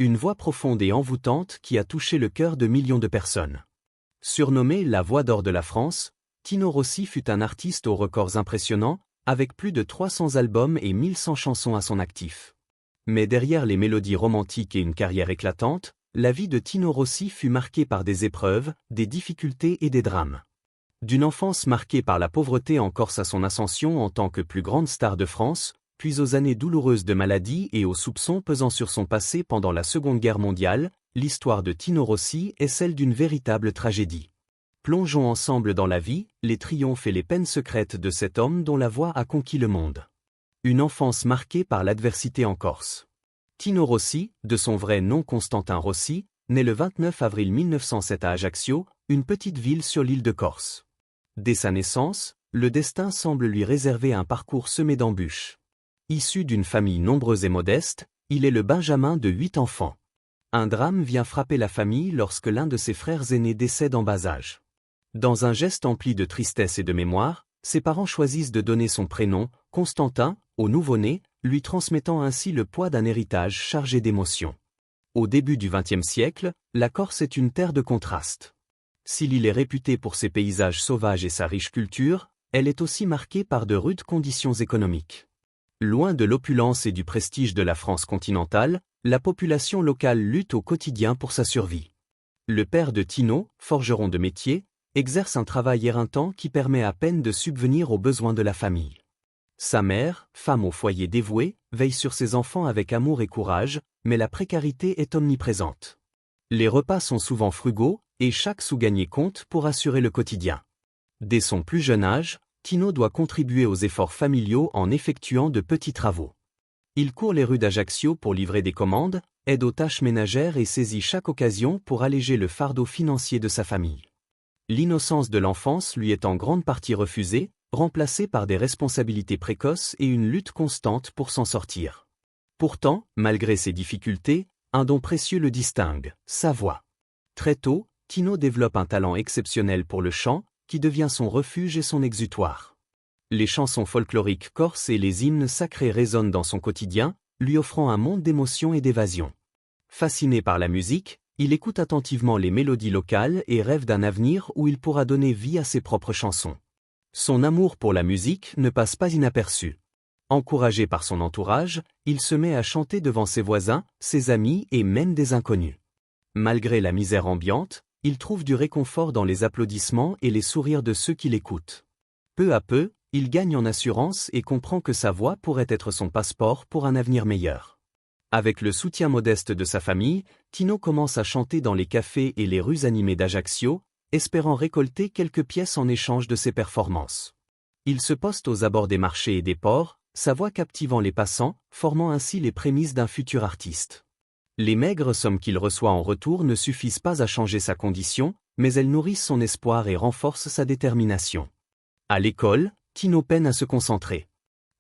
Une voix profonde et envoûtante qui a touché le cœur de millions de personnes. Surnommé la voix d'or de la France, Tino Rossi fut un artiste aux records impressionnants, avec plus de 300 albums et 1100 chansons à son actif. Mais derrière les mélodies romantiques et une carrière éclatante, la vie de Tino Rossi fut marquée par des épreuves, des difficultés et des drames. D'une enfance marquée par la pauvreté en Corse à son ascension en tant que plus grande star de France, puis aux années douloureuses de maladie et aux soupçons pesant sur son passé pendant la Seconde Guerre mondiale, l'histoire de Tino Rossi est celle d'une véritable tragédie. Plongeons ensemble dans la vie, les triomphes et les peines secrètes de cet homme dont la voix a conquis le monde. Une enfance marquée par l'adversité en Corse. Tino Rossi, de son vrai nom Constantin Rossi, naît le 29 avril 1907 à Ajaccio, une petite ville sur l'île de Corse. Dès sa naissance, le destin semble lui réserver un parcours semé d'embûches. Issu d'une famille nombreuse et modeste, il est le benjamin de 8 enfants. Un drame vient frapper la famille lorsque l'un de ses frères aînés décède en bas âge. Dans un geste empli de tristesse et de mémoire, ses parents choisissent de donner son prénom, Constantin, au nouveau-né, lui transmettant ainsi le poids d'un héritage chargé d'émotions. Au début du XXe siècle, la Corse est une terre de contrastes. Si l'île est réputée pour ses paysages sauvages et sa riche culture, elle est aussi marquée par de rudes conditions économiques. Loin de l'opulence et du prestige de la France continentale, la population locale lutte au quotidien pour sa survie. Le père de Tino, forgeron de métier, exerce un travail éreintant qui permet à peine de subvenir aux besoins de la famille. Sa mère, femme au foyer dévouée, veille sur ses enfants avec amour et courage, mais la précarité est omniprésente. Les repas sont souvent frugaux, et chaque sou gagné compte pour assurer le quotidien. Dès son plus jeune âge, Tino doit contribuer aux efforts familiaux en effectuant de petits travaux. Il court les rues d'Ajaccio pour livrer des commandes, aide aux tâches ménagères et saisit chaque occasion pour alléger le fardeau financier de sa famille. L'innocence de l'enfance lui est en grande partie refusée, remplacée par des responsabilités précoces et une lutte constante pour s'en sortir. Pourtant, malgré ces difficultés, un don précieux le distingue, sa voix. Très tôt, Tino développe un talent exceptionnel pour le chant, qui devient son refuge et son exutoire. Les chansons folkloriques corses et les hymnes sacrés résonnent dans son quotidien, lui offrant un monde d'émotion et d'évasion. Fasciné par la musique, il écoute attentivement les mélodies locales et rêve d'un avenir où il pourra donner vie à ses propres chansons. Son amour pour la musique ne passe pas inaperçu. Encouragé par son entourage, il se met à chanter devant ses voisins, ses amis et même des inconnus. Malgré la misère ambiante, il trouve du réconfort dans les applaudissements et les sourires de ceux qui l'écoutent. Peu à peu, il gagne en assurance et comprend que sa voix pourrait être son passeport pour un avenir meilleur. Avec le soutien modeste de sa famille, Tino commence à chanter dans les cafés et les rues animées d'Ajaccio, espérant récolter quelques pièces en échange de ses performances. Il se poste aux abords des marchés et des ports, sa voix captivant les passants, formant ainsi les prémices d'un futur artiste. Les maigres sommes qu'il reçoit en retour ne suffisent pas à changer sa condition, mais elles nourrissent son espoir et renforcent sa détermination. À l'école, Tino peine à se concentrer.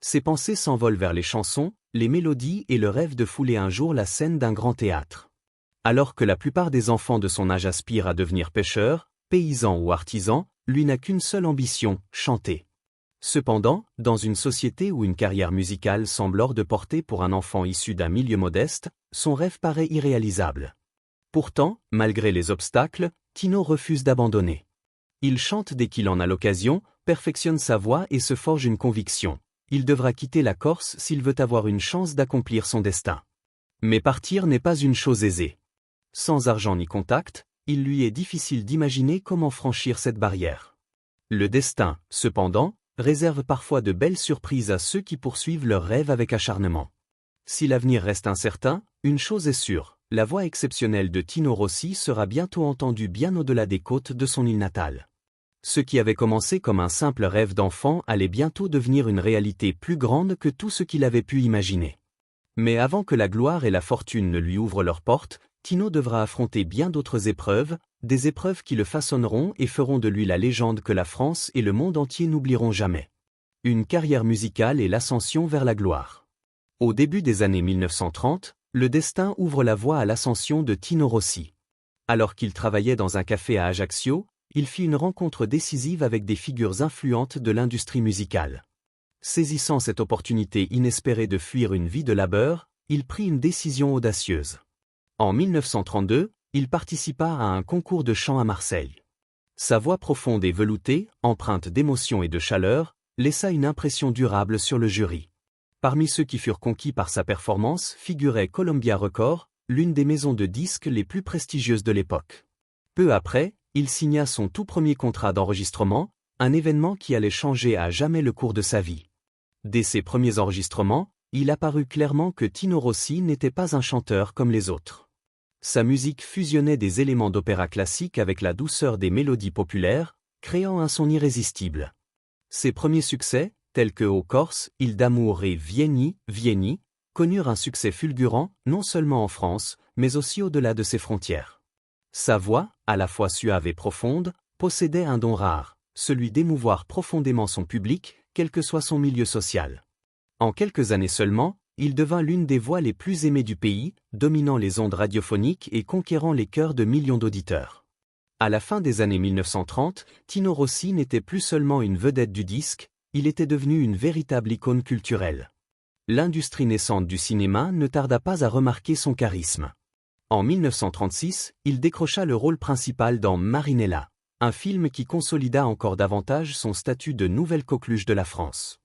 Ses pensées s'envolent vers les chansons, les mélodies et le rêve de fouler un jour la scène d'un grand théâtre. Alors que la plupart des enfants de son âge aspirent à devenir pêcheurs, paysans ou artisans, lui n'a qu'une seule ambition, chanter. Cependant, dans une société où une carrière musicale semble hors de portée pour un enfant issu d'un milieu modeste, son rêve paraît irréalisable. Pourtant, malgré les obstacles, Tino refuse d'abandonner. Il chante dès qu'il en a l'occasion, perfectionne sa voix et se forge une conviction. Il devra quitter la Corse s'il veut avoir une chance d'accomplir son destin. Mais partir n'est pas une chose aisée. Sans argent ni contact, il lui est difficile d'imaginer comment franchir cette barrière. Le destin, cependant, réserve parfois de belles surprises à ceux qui poursuivent leurs rêves avec acharnement. Si l'avenir reste incertain, une chose est sûre, la voix exceptionnelle de Tino Rossi sera bientôt entendue bien au-delà des côtes de son île natale. Ce qui avait commencé comme un simple rêve d'enfant allait bientôt devenir une réalité plus grande que tout ce qu'il avait pu imaginer. Mais avant que la gloire et la fortune ne lui ouvrent leurs portes, Tino devra affronter bien d'autres épreuves, des épreuves qui le façonneront et feront de lui la légende que la France et le monde entier n'oublieront jamais. Une carrière musicale et l'ascension vers la gloire. Au début des années 1930, le destin ouvre la voie à l'ascension de Tino Rossi. Alors qu'il travaillait dans un café à Ajaccio, il fit une rencontre décisive avec des figures influentes de l'industrie musicale. Saisissant cette opportunité inespérée de fuir une vie de labeur, il prit une décision audacieuse. En 1932, il participa à un concours de chant à Marseille. Sa voix profonde et veloutée, empreinte d'émotion et de chaleur, laissa une impression durable sur le jury. Parmi ceux qui furent conquis par sa performance figurait Columbia Records, l'une des maisons de disques les plus prestigieuses de l'époque. Peu après, il signa son tout premier contrat d'enregistrement, un événement qui allait changer à jamais le cours de sa vie. Dès ses premiers enregistrements, il apparut clairement que Tino Rossi n'était pas un chanteur comme les autres. Sa musique fusionnait des éléments d'opéra classique avec la douceur des mélodies populaires, créant un son irrésistible. Ses premiers succès, tels que Au Corse, Île d'amour et Vieni, Vieni, connurent un succès fulgurant, non seulement en France, mais aussi au-delà de ses frontières. Sa voix, à la fois suave et profonde, possédait un don rare, celui d'émouvoir profondément son public, quel que soit son milieu social. En quelques années seulement, il devint l'une des voix les plus aimées du pays, dominant les ondes radiophoniques et conquérant les cœurs de millions d'auditeurs. À la fin des années 1930, Tino Rossi n'était plus seulement une vedette du disque, il était devenu une véritable icône culturelle. L'industrie naissante du cinéma ne tarda pas à remarquer son charisme. En 1936, il décrocha le rôle principal dans Marinella, un film qui consolida encore davantage son statut de nouvelle coqueluche de la France.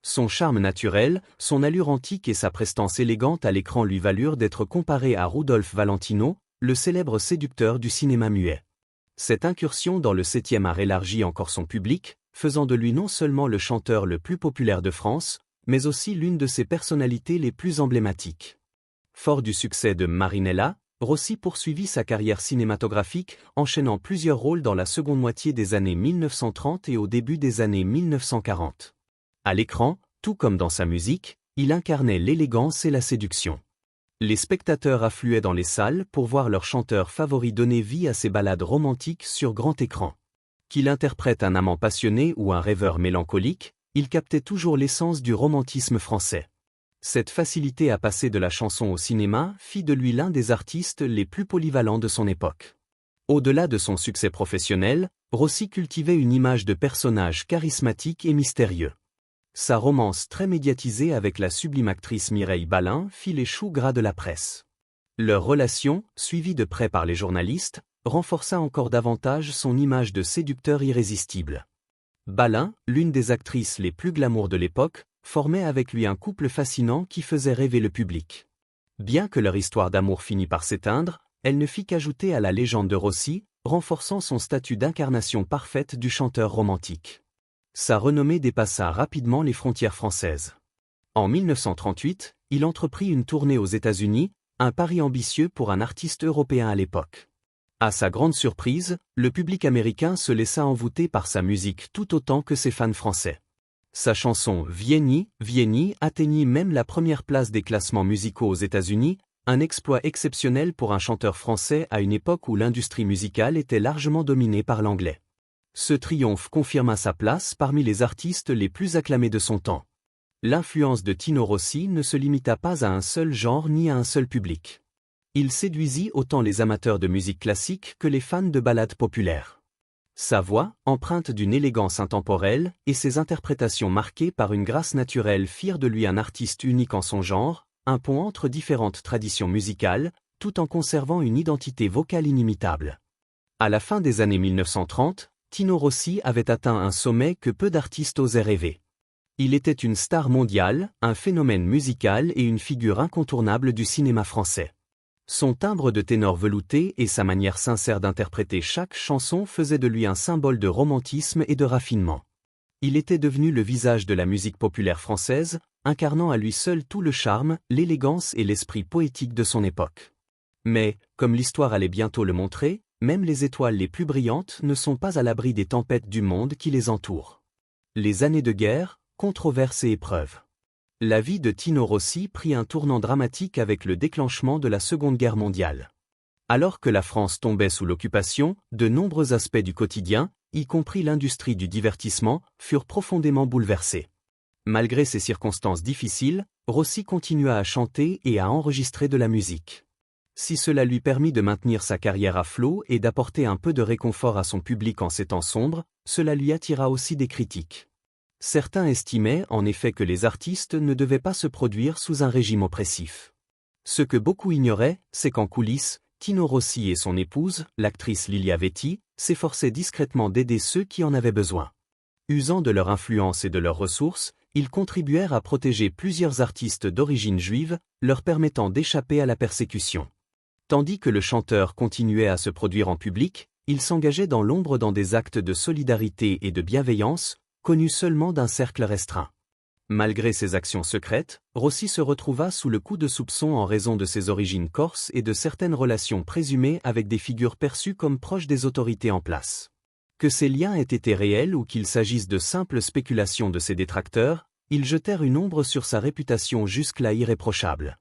Son charme naturel, son allure antique et sa prestance élégante à l'écran lui valurent d'être comparé à Rudolph Valentino, le célèbre séducteur du cinéma muet. Cette incursion dans le 7e art élargit encore son public, faisant de lui non seulement le chanteur le plus populaire de France, mais aussi l'une de ses personnalités les plus emblématiques. Fort du succès de Marinella, Rossi poursuivit sa carrière cinématographique, enchaînant plusieurs rôles dans la seconde moitié des années 1930 et au début des années 1940. À l'écran, tout comme dans sa musique, il incarnait l'élégance et la séduction. Les spectateurs affluaient dans les salles pour voir leur chanteur favori donner vie à ses ballades romantiques sur grand écran. Qu'il interprète un amant passionné ou un rêveur mélancolique, il captait toujours l'essence du romantisme français. Cette facilité à passer de la chanson au cinéma fit de lui l'un des artistes les plus polyvalents de son époque. Au-delà de son succès professionnel, Rossi cultivait une image de personnage charismatique et mystérieux. Sa romance très médiatisée avec la sublime actrice Mireille Balin fit les choux gras de la presse. Leur relation, suivie de près par les journalistes, renforça encore davantage son image de séducteur irrésistible. Balin, l'une des actrices les plus glamour de l'époque, formait avec lui un couple fascinant qui faisait rêver le public. Bien que leur histoire d'amour finît par s'éteindre, elle ne fit qu'ajouter à la légende de Rossi, renforçant son statut d'incarnation parfaite du chanteur romantique. Sa renommée dépassa rapidement les frontières françaises. En 1938, il entreprit une tournée aux États-Unis, un pari ambitieux pour un artiste européen à l'époque. À sa grande surprise, le public américain se laissa envoûter par sa musique tout autant que ses fans français. Sa chanson Vieni, Vieni atteignit même la première place des classements musicaux aux États-Unis, un exploit exceptionnel pour un chanteur français à une époque où l'industrie musicale était largement dominée par l'anglais. Ce triomphe confirma sa place parmi les artistes les plus acclamés de son temps. L'influence de Tino Rossi ne se limita pas à un seul genre ni à un seul public. Il séduisit autant les amateurs de musique classique que les fans de ballades populaires. Sa voix, empreinte d'une élégance intemporelle, et ses interprétations marquées par une grâce naturelle firent de lui un artiste unique en son genre, un pont entre différentes traditions musicales, tout en conservant une identité vocale inimitable. À la fin des années 1930, Tino Rossi avait atteint un sommet que peu d'artistes osaient rêver. Il était une star mondiale, un phénomène musical et une figure incontournable du cinéma français. Son timbre de ténor velouté et sa manière sincère d'interpréter chaque chanson faisaient de lui un symbole de romantisme et de raffinement. Il était devenu le visage de la musique populaire française, incarnant à lui seul tout le charme, l'élégance et l'esprit poétique de son époque. Mais, comme l'histoire allait bientôt le montrer, même les étoiles les plus brillantes ne sont pas à l'abri des tempêtes du monde qui les entourent. Les années de guerre, controverses et épreuves. La vie de Tino Rossi prit un tournant dramatique avec le déclenchement de la Seconde Guerre mondiale. Alors que la France tombait sous l'occupation, de nombreux aspects du quotidien, y compris l'industrie du divertissement, furent profondément bouleversés. Malgré ces circonstances difficiles, Rossi continua à chanter et à enregistrer de la musique. Si cela lui permit de maintenir sa carrière à flot et d'apporter un peu de réconfort à son public en ces temps sombres, cela lui attira aussi des critiques. Certains estimaient en effet que les artistes ne devaient pas se produire sous un régime oppressif. Ce que beaucoup ignoraient, c'est qu'en coulisses, Tino Rossi et son épouse, l'actrice Lilia Vetti, s'efforçaient discrètement d'aider ceux qui en avaient besoin. Usant de leur influence et de leurs ressources, ils contribuèrent à protéger plusieurs artistes d'origine juive, leur permettant d'échapper à la persécution. Tandis que le chanteur continuait à se produire en public, il s'engageait dans l'ombre dans des actes de solidarité et de bienveillance, connus seulement d'un cercle restreint. Malgré ses actions secrètes, Rossi se retrouva sous le coup de soupçon en raison de ses origines corses et de certaines relations présumées avec des figures perçues comme proches des autorités en place. Que ces liens aient été réels ou qu'il s'agisse de simples spéculations de ses détracteurs, ils jetèrent une ombre sur sa réputation jusque-là irréprochable.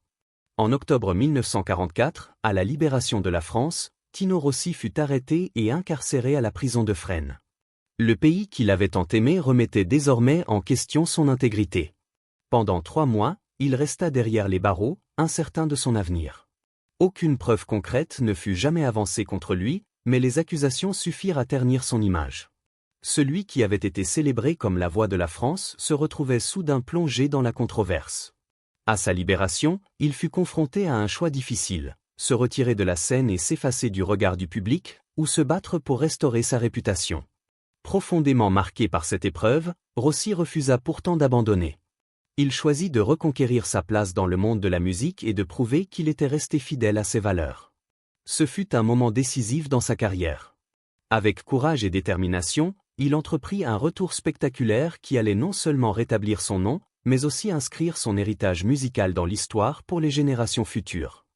En octobre 1944, à la libération de la France, Tino Rossi fut arrêté et incarcéré à la prison de Fresnes. Le pays qu'il avait tant aimé remettait désormais en question son intégrité. Pendant 3 mois, il resta derrière les barreaux, incertain de son avenir. Aucune preuve concrète ne fut jamais avancée contre lui, mais les accusations suffirent à ternir son image. Celui qui avait été célébré comme la voix de la France se retrouvait soudain plongé dans la controverse. À sa libération, il fut confronté à un choix difficile, se retirer de la scène et s'effacer du regard du public, ou se battre pour restaurer sa réputation. Profondément marqué par cette épreuve, Rossi refusa pourtant d'abandonner. Il choisit de reconquérir sa place dans le monde de la musique et de prouver qu'il était resté fidèle à ses valeurs. Ce fut un moment décisif dans sa carrière. Avec courage et détermination, il entreprit un retour spectaculaire qui allait non seulement rétablir son nom, mais aussi inscrire son héritage musical dans l'histoire pour les générations futures.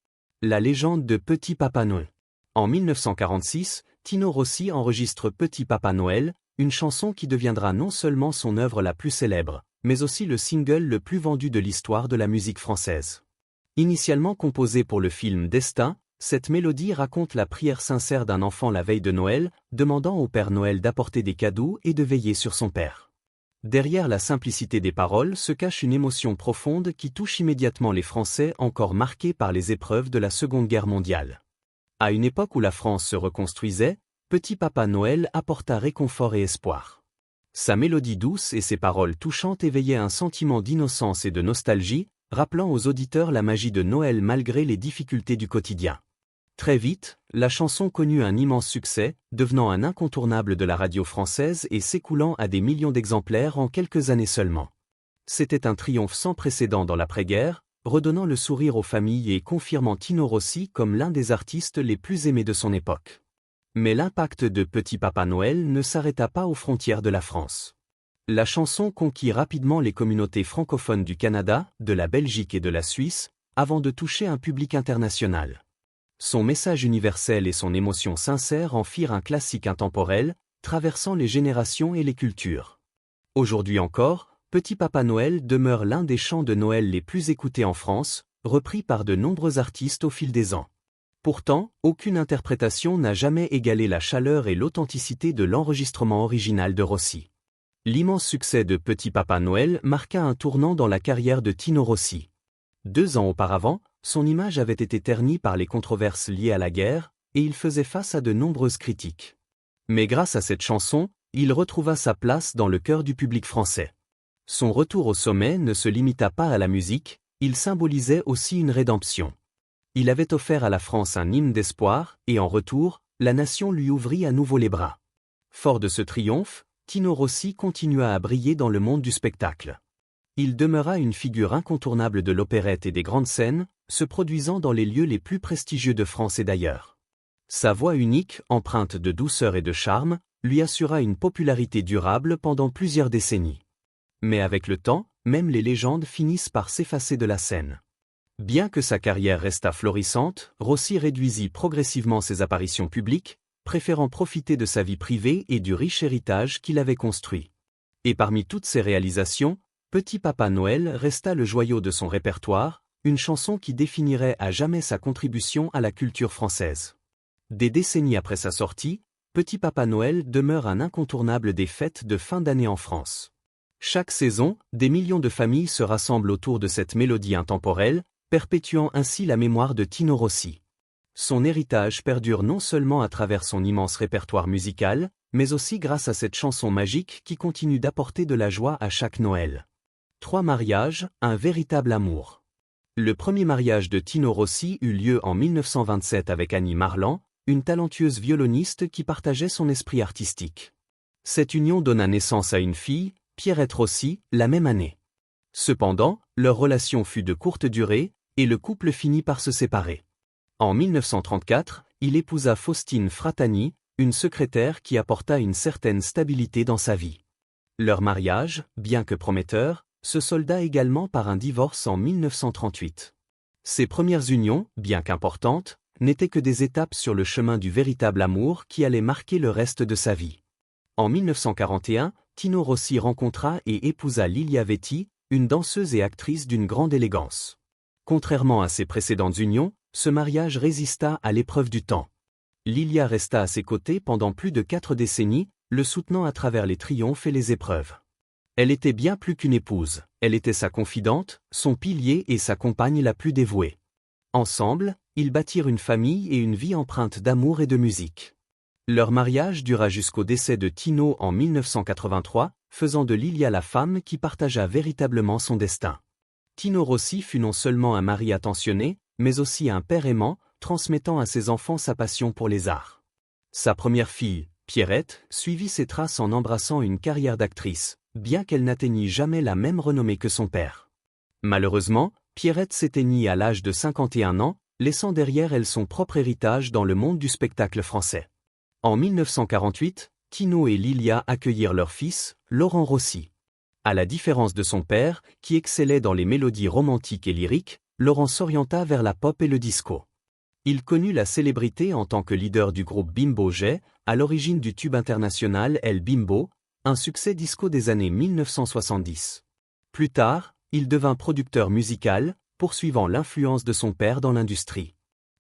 La légende de Petit Papa Noël. En 1946, Tino Rossi enregistre Petit Papa Noël, une chanson qui deviendra non seulement son œuvre la plus célèbre, mais aussi le single le plus vendu de l'histoire de la musique française. Initialement composée pour le film Destin, cette mélodie raconte la prière sincère d'un enfant la veille de Noël, demandant au Père Noël d'apporter des cadeaux et de veiller sur son père. Derrière la simplicité des paroles se cache une émotion profonde qui touche immédiatement les Français encore marqués par les épreuves de la Seconde Guerre mondiale. À une époque où la France se reconstruisait, Petit Papa Noël apporta réconfort et espoir. Sa mélodie douce et ses paroles touchantes éveillaient un sentiment d'innocence et de nostalgie, rappelant aux auditeurs la magie de Noël malgré les difficultés du quotidien. Très vite, la chanson connut un immense succès, devenant un incontournable de la radio française et s'écoulant à des millions d'exemplaires en quelques années seulement. C'était un triomphe sans précédent dans l'après-guerre, redonnant le sourire aux familles et confirmant Tino Rossi comme l'un des artistes les plus aimés de son époque. Mais l'impact de Petit Papa Noël ne s'arrêta pas aux frontières de la France. La chanson conquit rapidement les communautés francophones du Canada, de la Belgique et de la Suisse, avant de toucher un public international. Son message universel et son émotion sincère en firent un classique intemporel, traversant les générations et les cultures. Aujourd'hui encore, Petit Papa Noël demeure l'un des chants de Noël les plus écoutés en France, repris par de nombreux artistes au fil des ans. Pourtant, aucune interprétation n'a jamais égalé la chaleur et l'authenticité de l'enregistrement original de Rossi. L'immense succès de Petit Papa Noël marqua un tournant dans la carrière de Tino Rossi. 2 ans auparavant, son image avait été ternie par les controverses liées à la guerre, et il faisait face à de nombreuses critiques. Mais grâce à cette chanson, il retrouva sa place dans le cœur du public français. Son retour au sommet ne se limita pas à la musique, il symbolisait aussi une rédemption. Il avait offert à la France un hymne d'espoir, et en retour, la nation lui ouvrit à nouveau les bras. Fort de ce triomphe, Tino Rossi continua à briller dans le monde du spectacle. Il demeura une figure incontournable de l'opérette et des grandes scènes, se produisant dans les lieux les plus prestigieux de France et d'ailleurs. Sa voix unique, empreinte de douceur et de charme, lui assura une popularité durable pendant plusieurs décennies. Mais avec le temps, même les légendes finissent par s'effacer de la scène. Bien que sa carrière restât florissante, Rossi réduisit progressivement ses apparitions publiques, préférant profiter de sa vie privée et du riche héritage qu'il avait construit. Et parmi toutes ses réalisations, Petit Papa Noël resta le joyau de son répertoire, une chanson qui définirait à jamais sa contribution à la culture française. Des décennies après sa sortie, Petit Papa Noël demeure un incontournable des fêtes de fin d'année en France. Chaque saison, des millions de familles se rassemblent autour de cette mélodie intemporelle, perpétuant ainsi la mémoire de Tino Rossi. Son héritage perdure non seulement à travers son immense répertoire musical, mais aussi grâce à cette chanson magique qui continue d'apporter de la joie à chaque Noël. 3 mariages, un véritable amour. Le premier mariage de Tino Rossi eut lieu en 1927 avec Annie Marlan, une talentueuse violoniste qui partageait son esprit artistique. Cette union donna naissance à une fille, Pierrette Rossi, la même année. Cependant, leur relation fut de courte durée, et le couple finit par se séparer. En 1934, il épousa Faustine Fratani, une secrétaire qui apporta une certaine stabilité dans sa vie. Leur mariage, bien que prometteur, se solda également par un divorce en 1938. Ces premières unions, bien qu'importantes, n'étaient que des étapes sur le chemin du véritable amour qui allait marquer le reste de sa vie. En 1941, Tino Rossi rencontra et épousa Lilia Vetti, une danseuse et actrice d'une grande élégance. Contrairement à ses précédentes unions, ce mariage résista à l'épreuve du temps. Lilia resta à ses côtés pendant plus de 4 décennies, le soutenant à travers les triomphes et les épreuves. Elle était bien plus qu'une épouse, elle était sa confidente, son pilier et sa compagne la plus dévouée. Ensemble, ils bâtirent une famille et une vie empreinte d'amour et de musique. Leur mariage dura jusqu'au décès de Tino en 1983, faisant de Lilia la femme qui partagea véritablement son destin. Tino Rossi fut non seulement un mari attentionné, mais aussi un père aimant, transmettant à ses enfants sa passion pour les arts. Sa première fille, Pierrette, suivit ses traces en embrassant une carrière d'actrice, bien qu'elle n'atteignît jamais la même renommée que son père. Malheureusement, Pierrette s'éteignit à l'âge de 51 ans, laissant derrière elle son propre héritage dans le monde du spectacle français. En 1948, Tino et Lilia accueillirent leur fils, Laurent Rossi. À la différence de son père, qui excellait dans les mélodies romantiques et lyriques, Laurent s'orienta vers la pop et le disco. Il connut la célébrité en tant que leader du groupe Bimbo Jet, à l'origine du tube international El Bimbo, un succès disco des années 1970. Plus tard, il devint producteur musical, poursuivant l'influence de son père dans l'industrie.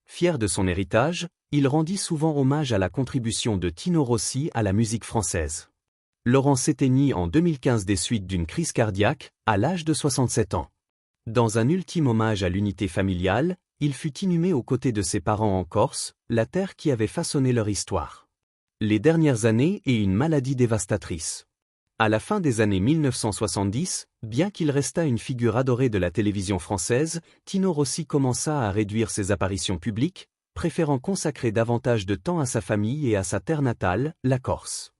Fier de son héritage, il rendit souvent hommage à la contribution de Tino Rossi à la musique française. Laurent s'éteignit en 2015 des suites d'une crise cardiaque, à l'âge de 67 ans. Dans un ultime hommage à l'unité familiale, il fut inhumé aux côtés de ses parents en Corse, la terre qui avait façonné leur histoire. Les dernières années et une maladie dévastatrice. À la fin des années 1970, bien qu'il restât une figure adorée de la télévision française, Tino Rossi commença à réduire ses apparitions publiques, préférant consacrer davantage de temps à sa famille et à sa terre natale, la Corse.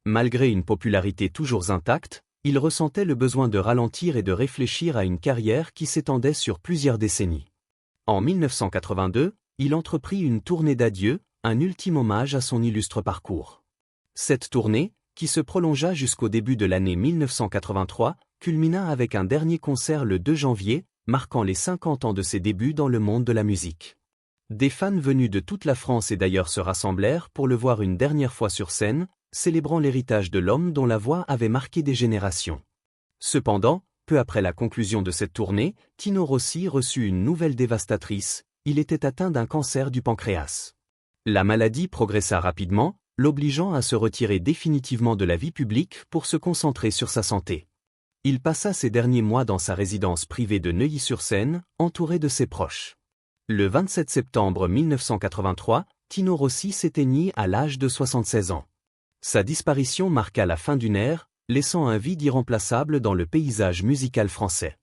Malgré une popularité toujours intacte, il ressentait le besoin de ralentir et de réfléchir à une carrière qui s'étendait sur plusieurs décennies. En 1982, il entreprit une tournée d'adieu, un ultime hommage à son illustre parcours. Cette tournée, qui se prolongea jusqu'au début de l'année 1983, culmina avec un dernier concert le 2 janvier, marquant les 50 ans de ses débuts dans le monde de la musique. Des fans venus de toute la France et d'ailleurs se rassemblèrent pour le voir une dernière fois sur scène, célébrant l'héritage de l'homme dont la voix avait marqué des générations. Cependant, peu après la conclusion de cette tournée, Tino Rossi reçut une nouvelle dévastatrice, il était atteint d'un cancer du pancréas. La maladie progressa rapidement, l'obligeant à se retirer définitivement de la vie publique pour se concentrer sur sa santé. Il passa ses derniers mois dans sa résidence privée de Neuilly-sur-Seine, entouré de ses proches. Le 27 septembre 1983, Tino Rossi s'éteignit à l'âge de 76 ans. Sa disparition marqua la fin d'une ère, laissant un vide irremplaçable dans le paysage musical français.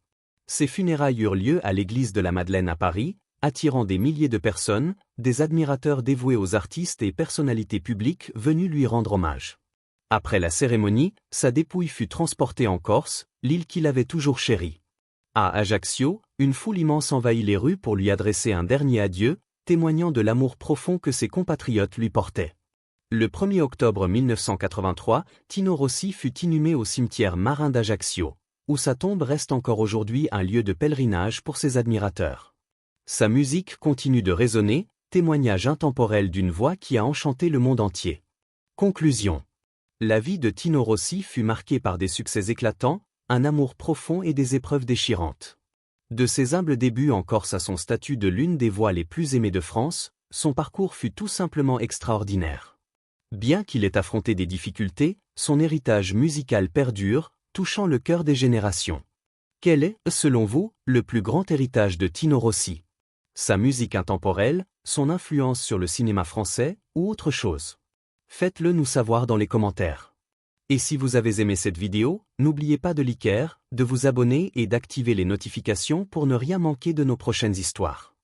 Ses funérailles eurent lieu à l'église de la Madeleine à Paris, attirant des milliers de personnes, des admirateurs dévoués aux artistes et personnalités publiques venus lui rendre hommage. Après la cérémonie, sa dépouille fut transportée en Corse, l'île qu'il avait toujours chérie. À Ajaccio, une foule immense envahit les rues pour lui adresser un dernier adieu, témoignant de l'amour profond que ses compatriotes lui portaient. Le 1er octobre 1983, Tino Rossi fut inhumé au cimetière marin d'Ajaccio, où sa tombe reste encore aujourd'hui un lieu de pèlerinage pour ses admirateurs. Sa musique continue de résonner, témoignage intemporel d'une voix qui a enchanté le monde entier. Conclusion. La vie de Tino Rossi fut marquée par des succès éclatants, un amour profond et des épreuves déchirantes. De ses humbles débuts en Corse à son statut de l'une des voix les plus aimées de France, son parcours fut tout simplement extraordinaire. Bien qu'il ait affronté des difficultés, son héritage musical perdure, touchant le cœur des générations. Quel est, selon vous, le plus grand héritage de Tino Rossi? Sa musique intemporelle, son influence sur le cinéma français, ou autre chose? Faites-le nous savoir dans les commentaires. Et si vous avez aimé cette vidéo, n'oubliez pas de liker, de vous abonner et d'activer les notifications pour ne rien manquer de nos prochaines histoires.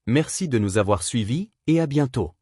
Merci de nous avoir suivis, et à bientôt.